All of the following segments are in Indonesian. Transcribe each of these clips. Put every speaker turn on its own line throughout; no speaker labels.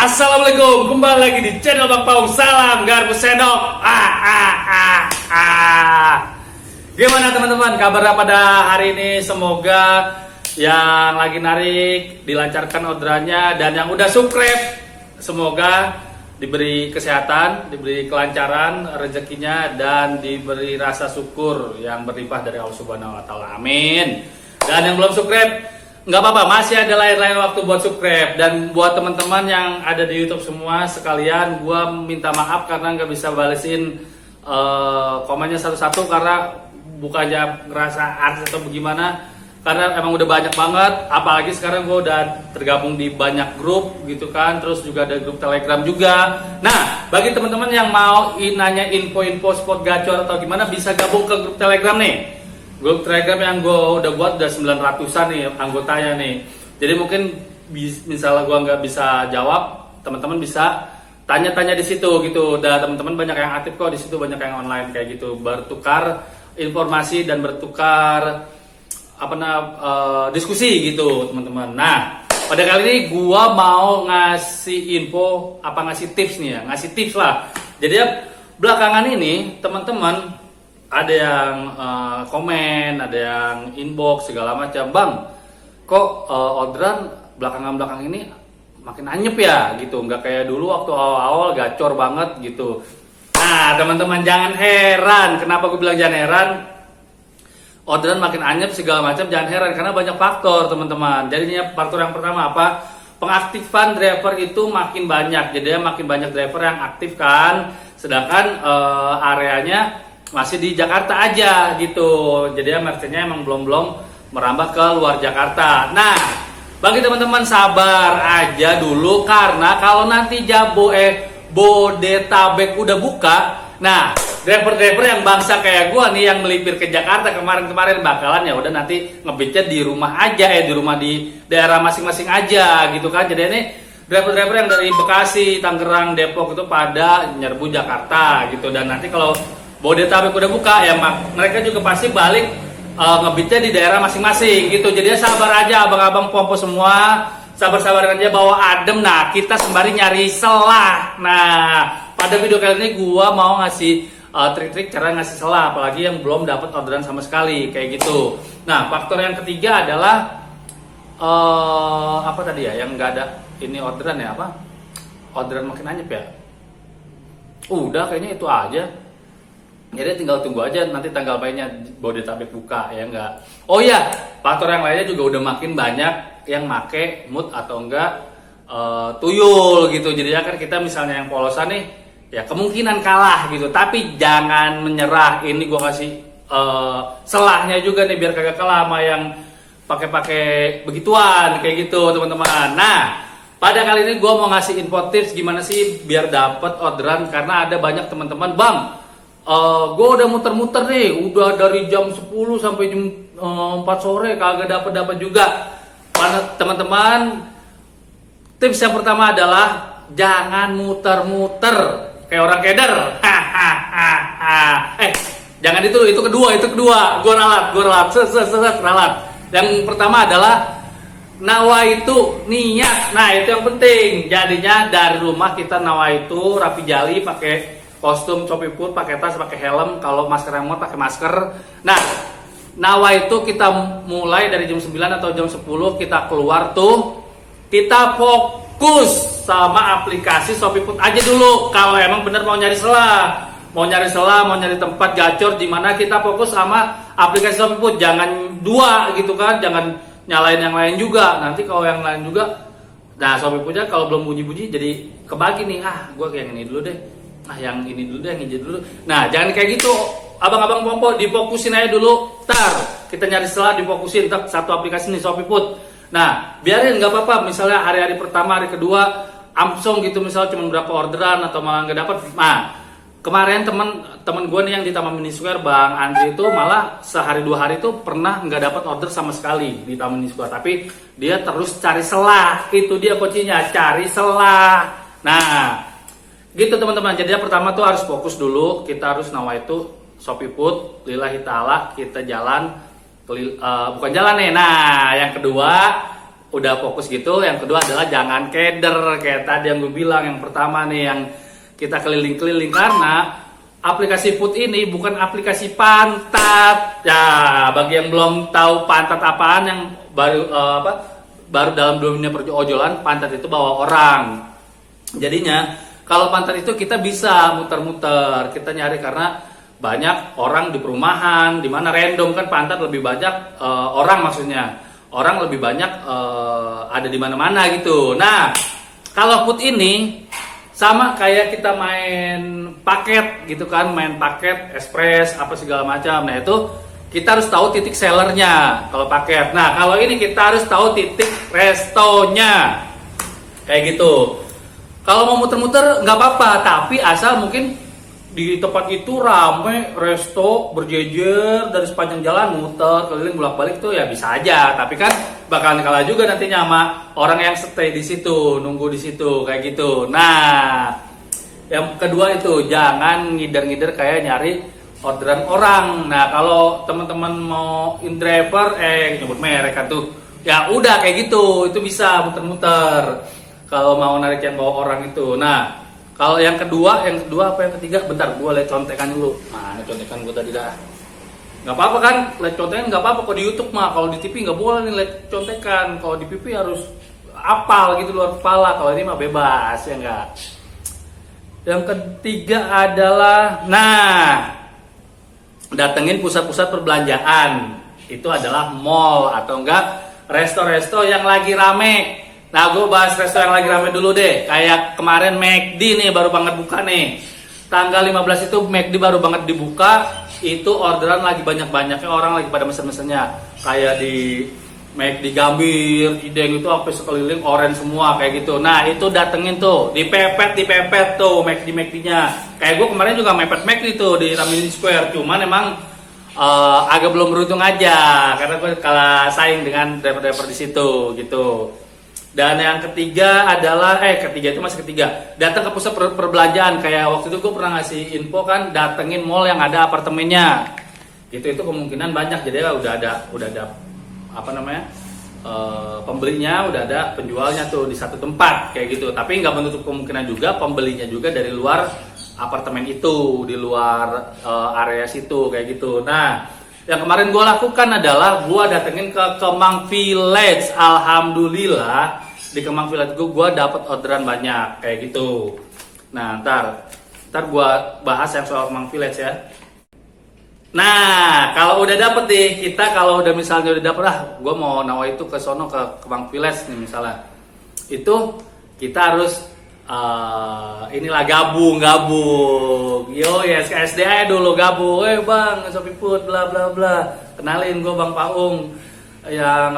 Assalamualaikum, kembali lagi di channel Bang Paung. Salam Garpu Sendok. Gimana teman-teman kabarnya pada hari ini? Semoga yang lagi narik dilancarkan orderannya, dan yang udah subscribe semoga diberi kesehatan, diberi kelancaran rezekinya, dan diberi rasa syukur yang berlimpah dari Allah Subhanahu wa taala. Amin. Dan yang belum subscribe, nggak apa-apa, masih ada lain-lain waktu buat subscribe. Dan buat teman-teman yang ada di YouTube semua sekalian, gua minta maaf karena nggak bisa balesin komennya satu-satu, karena bukannya ngerasa artis atau bagaimana, karena emang udah banyak banget. Apalagi sekarang gue udah tergabung di banyak grup gitu kan, terus juga ada grup Telegram juga. Nah, bagi teman-teman yang mau nanya info-info spot gacor atau gimana, bisa gabung ke grup Telegram nih. Grup Telegram yang gue udah buat udah 900-an nih anggotanya nih. Jadi mungkin misalnya gue nggak bisa jawab, teman-teman bisa tanya-tanya di situ gitu. Dan teman-teman banyak yang aktif kok di situ, banyak yang online kayak gitu, bertukar informasi dan bertukar diskusi gitu teman-teman. Nah, pada kali ini gue mau ngasih info, ngasih tips nih ya, ngasih tips lah. Jadi ya belakangan ini teman-teman ada yang komen, ada yang inbox segala macam, bang, kok orderan belakangan ini makin anyep ya gitu, nggak kayak dulu waktu awal-awal gacor banget gitu. Nah teman-teman jangan heran, kenapa gue bilang jangan heran, orderan makin anyep segala macam, jangan heran karena banyak faktor teman-teman. Jadinya faktor yang pertama apa? Pengaktifan driver itu makin banyak, jadinya makin banyak driver yang aktif kan, sedangkan areanya masih di Jakarta aja gitu. Jadi merchantnya emang belum merambah ke luar Jakarta. Nah, bagi teman-teman sabar aja dulu, karena kalau nanti Bodetabek udah buka, nah driver-driver yang bangsa kayak gua nih yang melipir ke Jakarta kemarin-kemarin bakalan ya udah nanti ngebitnya di rumah aja, di rumah di daerah masing-masing aja gitu kan. Jadi ini driver-driver yang dari Bekasi, Tangerang, Depok itu pada nyerbu Jakarta gitu. Dan nanti kalau Bodetabek udah buka ya mereka juga pasti balik ngebitnya di daerah masing-masing gitu. Jadi sabar aja abang-abang pompo semua, sabar-sabar aja, bawa adem. Nah kita sembari nyari selah. Nah pada video kali ini gua mau ngasih trik-trik cara ngasih selah, apalagi yang belum dapat orderan sama sekali kayak gitu. Nah faktor yang ketiga adalah apa tadi ya, yang nggak ada ini orderan ya, apa orderan makin anyep ya. Udah kayaknya itu aja. Jadi tinggal tunggu aja nanti tanggal mainnya Bodetabek buka ya enggak. Oh iya, faktor yang lainnya juga udah makin banyak yang make mood atau enggak tuyul gitu. Jadi kan kita misalnya yang polosan nih ya kemungkinan kalah gitu, tapi jangan menyerah. Ini gua kasih selahnya juga nih biar kagak kalah sama yang pakai begituan kayak gitu teman-teman. Nah, pada kali ini gua mau ngasih info tips gimana sih biar dapat orderan, karena ada banyak teman-teman, bang, gue udah muter-muter nih, udah dari jam 10 sampai jam 4 sore kagak dapat juga. Teman-teman, tips yang pertama adalah jangan muter-muter kayak orang keder. Jangan itu kedua. Gue ralat. Yang pertama adalah nawaitu, niat. Nah itu yang penting. Jadinya dari rumah kita nawaitu rapi jali, pakai kostum copiput, pakai tas, pakai helm. Kalau masker remote pakai masker. Nah, nawaitu kita mulai dari jam 9 atau jam 10 kita keluar tuh, kita fokus sama aplikasi Shopee aja dulu. Kalau emang bener mau nyari selah, mau nyari tempat gacor di mana, kita fokus sama aplikasi Shopee. Jangan dua gitu kan, jangan nyalain yang lain juga. Nanti kalau yang lain juga, nah Shopee kalau belum bunyi-bunyi jadi kebagi nih. Gue kayak ini dulu deh. Yang ini dulu deh, yang ini dulu. Nah jangan kayak gitu, abang-abang pompo, difokusin aja dulu. Kita nyari selah, difokusin satu aplikasi nih Shopee. Nah biarin, nggak apa-apa. Misalnya hari-hari pertama, hari kedua amsong gitu, misalnya cuma berapa orderan atau malah nggak dapat. Nah kemarin teman gue nih yang di Taman Mini Square, Bang Andri, itu malah sehari 2 hari itu pernah nggak dapat order sama sekali di Taman Mini Square. Tapi dia terus cari selah, itu dia kuncinya, cari selah. Nah gitu teman-teman. Jadi yang pertama tuh harus fokus dulu, kita harus nawaitu Shopee lillahi ta'ala, kita jalan bukan jalan nih. Nah yang kedua udah fokus gitu. Yang kedua adalah jangan keder kayak tadi yang gue bilang. Yang pertama nih yang kita keliling-keliling, karena aplikasi Food ini bukan aplikasi pantat. Ya, bagi yang belum tahu pantat apaan, yang baru dalam dunia perjojolan, pantat itu bawa orang. Jadinya kalau pantat itu kita bisa muter-muter, kita nyari, karena banyak orang di perumahan, di mana random kan pantat lebih banyak orang, maksudnya orang lebih banyak ada di mana-mana gitu. Nah, kalau Food ini sama kayak kita main paket gitu kan, main paket express apa segala macam. Nah, itu kita harus tahu titik sellernya kalau paket. Nah, kalau ini kita harus tahu titik restonya kayak gitu. Kalau mau muter-muter nggak apa-apa, tapi asal mungkin di tempat itu rame, resto berjejer dari sepanjang jalan, muter keliling bolak-balik tuh ya bisa aja. Tapi kan bakalan kalah juga nantinya sama orang yang stay di situ, nunggu di situ kayak gitu. Nah, yang kedua itu jangan ngider-ngider kayak nyari orderan orang. Nah, kalau teman-teman mau in driver, nyebut merek kan tuh, ya udah kayak gitu, itu bisa muter-muter. Kalau mau narik yang bawa orang itu. Nah, kalau yang kedua apa yang ketiga? Bentar, gue liat contekan dulu. Mana contekan gue tadi dah? Nggak apa-apa kan, liat contekan nggak apa-apa. Kalau di YouTube mah, kalau di TV nggak boleh nih liat contekan. Kalau di pipi harus apal gitu luar kepala. Kalau ini mah bebas ya nggak. Yang ketiga adalah, datengin pusat-pusat perbelanjaan. Itu adalah mall atau enggak resto-resto yang lagi rame. Nah, gue bahas resto yang lagi rame dulu deh. Kayak kemarin McD nih baru banget buka nih. Tanggal 15 itu McD baru banget dibuka. Itu orderan lagi banyak-banyaknya, orang lagi pada mesen-mesennya. Kayak di McD Gambir, Cideng itu sampai sekeliling orange semua kayak gitu. Nah, itu datengin tuh, dipepet tuh McD-nya. Kayak gue kemarin juga mepet McD tuh di Ramilin Square. Cuman emang agak belum beruntung aja karena gue kalah saing dengan driver-driver di situ gitu. Dan yang ketiga adalah datang ke pusat perbelanjaan. Kayak waktu itu gue pernah ngasih info kan, datengin mall yang ada apartemennya. Itu kemungkinan banyak, jadi udah ada pembelinya, udah ada penjualnya tuh di satu tempat kayak gitu. Tapi nggak menutup kemungkinan juga pembelinya juga dari luar apartemen itu, di luar area situ kayak gitu. Nah, yang kemarin gue lakukan adalah gue datengin ke Kemang Village. Alhamdulillah di Kemang Village gue dapat orderan banyak kayak gitu. Nah, ntar gue bahas yang soal Kemang Village ya. Nah, kalau udah dapet nih, kita kalau udah misalnya udah dapet gue mau nawa itu ke sono ke Kemang Village nih misalnya, itu kita harus gabung. Yo ya, SDA dulu gabung. Bang, Shopee Food bla bla bla. Kenalin gue Bang Paung yang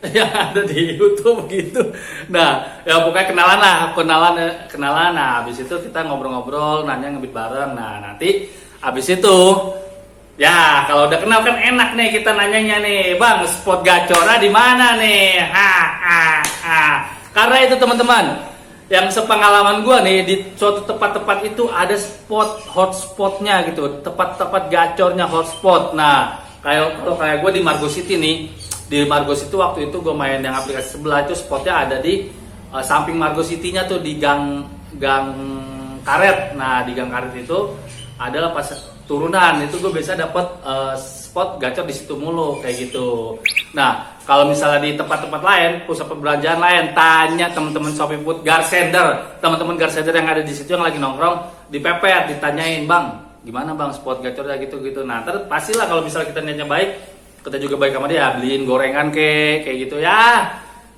yang ada di YouTube gitu. Nah, ya pokoknya kenalan. Nah, habis itu kita ngobrol-ngobrol, nanya ngebit bareng. Nah, nanti habis itu ya kalau udah kenal kan enak nih kita nanyanya nih, Bang, spot gacora di mana nih? Karena itu teman-teman, yang sepengalaman gue nih, di suatu tempat-tempat itu ada hotspotnya gitu, tempat-tempat gacornya hotspot. Nah, kayak gue di Margo City nih, di Margo City waktu itu gue main yang aplikasi sebelah itu, spotnya ada di samping Margo City-nya tuh di gang karet. Nah, di gang karet itu adalah pas turunan, itu gue biasa dapat spot gacor di situ mulu kayak gitu. Nah, kalau misalnya di tempat-tempat lain, pusat perbelanjaan lain, tanya teman-teman Shopee Food Garsender, teman-teman Garsender yang ada di situ yang lagi nongkrong, dipepet, ditanyain, Bang, gimana Bang spot gacornya gitu-gitu. Nah, pastilah kalau misalnya kita niatnya baik, kita juga baik sama dia, beliin gorengan kayak gitu ya.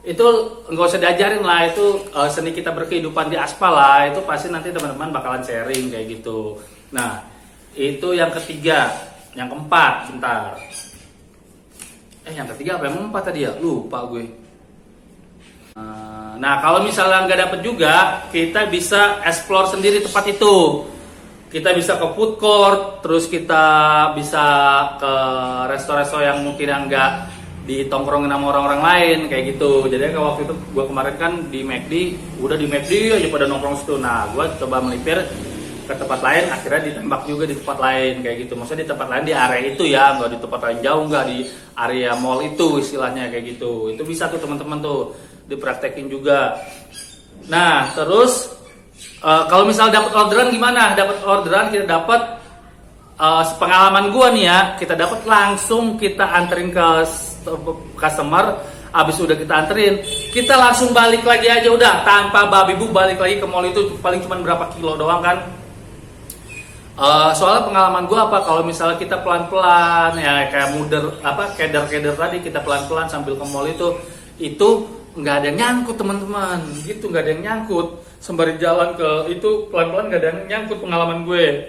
Itu nggak usah diajarin lah, itu seni kita berkehidupan di aspal lah, itu pasti nanti teman-teman bakalan sharing kayak gitu. Nah, itu yang ketiga. Yang keempat, bentar. Yang ketiga apa yang keempat tadi ya? Lupa gue. Nah, kalau misalnya nggak dapet juga, kita bisa explore sendiri tempat itu. Kita bisa ke food court, terus kita bisa ke resto-resto yang mungkin nggak ditongkrongin sama orang-orang lain kayak gitu. Jadi kalau waktu itu gue kemarin kan di McD, udah di McD aja pada nongkrong situ. Nah, gue coba melipir ke tempat lain, akhirnya ditembak juga di tempat lain kayak gitu. Maksudnya di tempat lain di area itu ya, nggak di tempat lain jauh, nggak di area mall itu istilahnya kayak gitu. Itu bisa tuh teman-teman tuh dipraktekin juga. Nah terus kalau misal dapat orderan gimana? Dapat orderan kita dapat pengalaman gua nih ya, kita dapat langsung kita anterin ke customer. Abis udah kita anterin, kita langsung balik lagi aja udah tanpa babi bu, balik lagi ke mall itu paling cuma berapa kilo doang kan. Soalnya pengalaman gue apa, kalau misalnya kita pelan-pelan ya kayak keder tadi, kita pelan-pelan sambil ke mall itu nggak ada yang nyangkut teman-teman, gitu nggak ada yang nyangkut. Sembari jalan ke itu pelan-pelan nggak ada yang nyangkut pengalaman gue.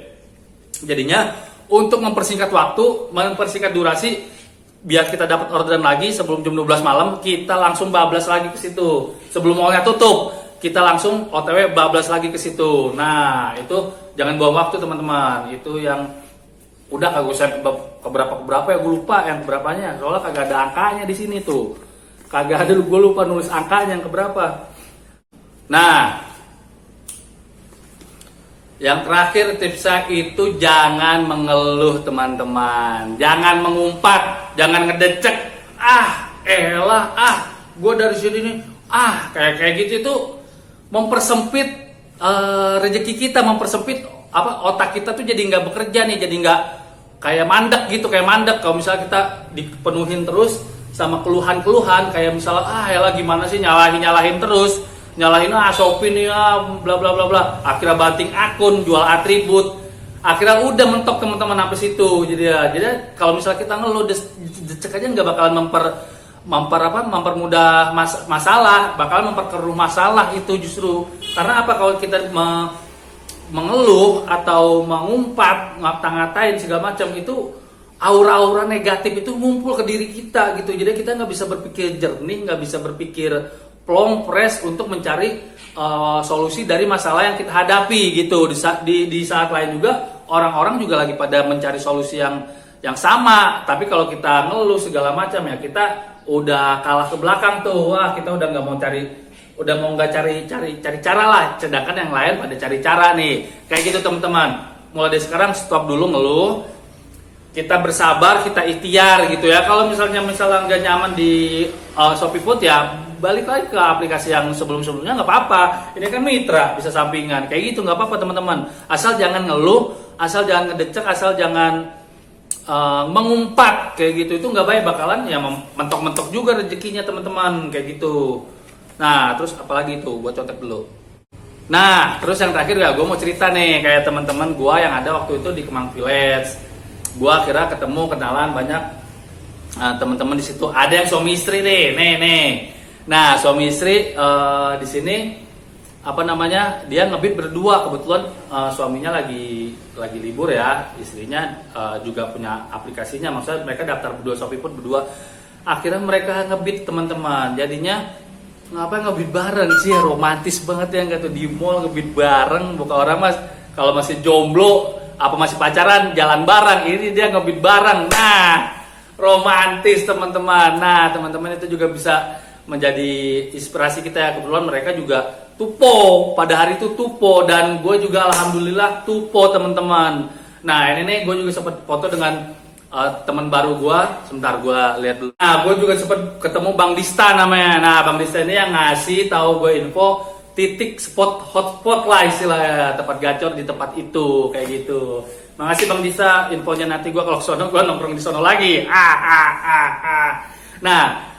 Jadinya untuk mempersingkat waktu, mempersingkat durasi, biar kita dapat orderan lagi sebelum jam 12 malam, kita langsung bablas lagi ke situ. Sebelum mallnya tutup, kita langsung OTW bablas lagi ke situ. Nah, itu jangan buang waktu teman-teman. Itu yang udah kagak usah keberapa ya, gue lupa yang keberapanya. Soalnya kagak ada angkanya di sini tuh. Kagak ada, gue lupa nulis angkanya yang keberapa. Nah, yang terakhir tipsnya itu jangan mengeluh teman-teman, jangan mengumpat, jangan ngedecek. Gue dari sini nih, kayak gitu itu mempersempit rezeki kita, mempersempit otak kita tuh jadi nggak bekerja nih, jadi nggak kayak mandek gitu, kayak mandek. Kalau misalnya kita dipenuhin terus sama keluhan-keluhan, kayak misalnya gimana sih nyalahin terus. Nyalahin Shopee nih bla bla bla bla, akhirnya banting akun, jual atribut, akhirnya udah mentok teman-teman sampai situ. Jadi kalau misalnya kita ngeluh decek aja nggak bakalan mempermudah masalah, bakalan memperkeruh masalah itu justru. Karena apa, kalau kita mengeluh atau mengumpat, ngata-ngatain segala macam, itu aura-aura negatif itu ngumpul ke diri kita gitu. Jadi kita nggak bisa berpikir jernih, nggak bisa berpikir plong fresh untuk mencari solusi dari masalah yang kita hadapi gitu. Di saat lain juga orang-orang juga lagi pada mencari solusi yang sama, tapi kalau kita ngeluh segala macam ya kita udah kalah ke belakang tuh. Kita udah nggak cari cara lah, sedangkan yang lain pada cari cara nih kayak gitu teman-teman. Mulai dari sekarang stop dulu ngeluh, kita bersabar, kita ikhtiar gitu ya. Kalau misalnya nggak nyaman di Shopee Food ya balik lagi ke aplikasi yang sebelum-sebelumnya, nggak apa-apa. Ini kan mitra, bisa sampingan kayak gitu, nggak apa-apa teman-teman. Asal jangan ngeluh, asal jangan ngedecek, asal jangan mengumpat kayak gitu. Itu nggak baik, bakalan ya mentok-mentok juga rezekinya teman-teman kayak gitu. Nah terus apalagi itu, buat contek dulu. Nah terus yang terakhir ya, gue mau cerita nih, kayak teman-teman gue yang ada waktu itu di Kemang Village. Gue akhirnya kenalan banyak teman-teman di situ. Ada yang suami istri nih. Nah suami istri di sini dia ngebit berdua. Kebetulan suaminya lagi libur ya, istrinya juga punya aplikasinya. Maksudnya mereka daftar berdua Shopee Food berdua. Akhirnya mereka ngebit teman-teman. Jadinya ngebit bareng sih, romantis banget ya nggak tuh, di mall ngebit bareng. Bukan orang mas kalau masih jomblo masih pacaran jalan bareng, ini dia ngebit bareng. Nah romantis teman-teman. Nah teman-teman itu juga bisa menjadi inspirasi kita ya. Kebetulan mereka juga tupo, pada hari itu tupo, dan gue juga alhamdulillah tupo teman-teman. Nah ini nih gue juga sempat foto dengan teman baru gue, sebentar gue lihat dulu. Nah gue juga sempat ketemu Bang Dista namanya. Nah Bang Dista ini yang ngasih tahu gue info titik hotspot lah istilahnya, tempat gacor di tempat itu kayak gitu. Makasih Bang Dista infonya, nanti gue kalau sono gue nongkrong di sono lagi. Nah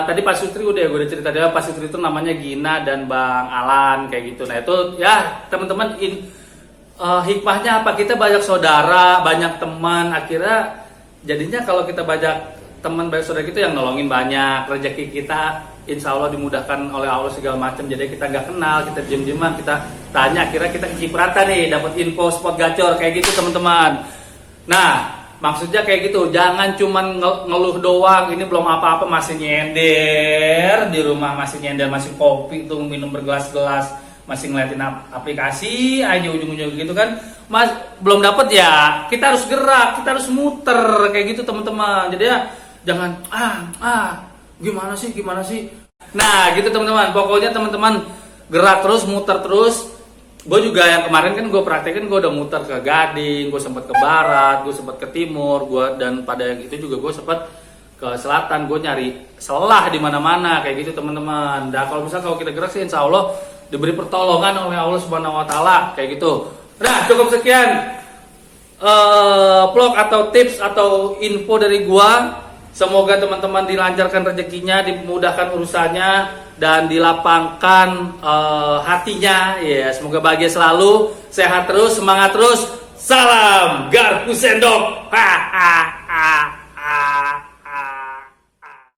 tadi Pak Sutri gue udah cerita dia. Pak Sutri itu namanya Gina dan Bang Alan kayak gitu. Nah itu ya teman-teman, hikmahnya apa, kita banyak saudara, banyak teman. Akhirnya jadinya kalau kita banyak teman, banyak saudara gitu yang nolongin banyak, rezeki kita insya Allah dimudahkan oleh Allah segala macam. Jadi kita nggak kenal, kita diem-dieman, kita tanya, akhirnya kita kecipratan nih dapat info spot gacor kayak gitu teman-teman. Nah maksudnya kayak gitu, jangan cuman ngeluh doang. Ini belum apa-apa masih nyender di rumah, masih nyender, masih kopi tuh minum bergelas-gelas, masih ngeliatin aplikasi aja ujung-ujung gitu kan. Mas belum dapet ya, kita harus gerak, kita harus muter kayak gitu teman-teman. Jadi ya jangan gimana sih. Nah gitu teman-teman, pokoknya teman-teman gerak terus, muter terus, gue juga yang kemarin kan gue praktekin, gue udah muter ke Gading, gue sempat ke barat, gue sempat ke timur, dan pada yang itu juga gue sempat ke selatan. Gue nyari selah di mana-mana kayak gitu teman-teman. Nah kalau misalnya kalau kita gerak sih insya Allah diberi pertolongan oleh Allah Subhanahu Wa Taala kayak gitu. Nah cukup sekian vlog atau tips atau info dari gue. Semoga teman-teman dilancarkan rezekinya, dimudahkan urusannya, dan dilapangkan hatinya. Ya, semoga bahagia selalu, sehat terus, semangat terus. Salam Garpu Sendok. Ha ha.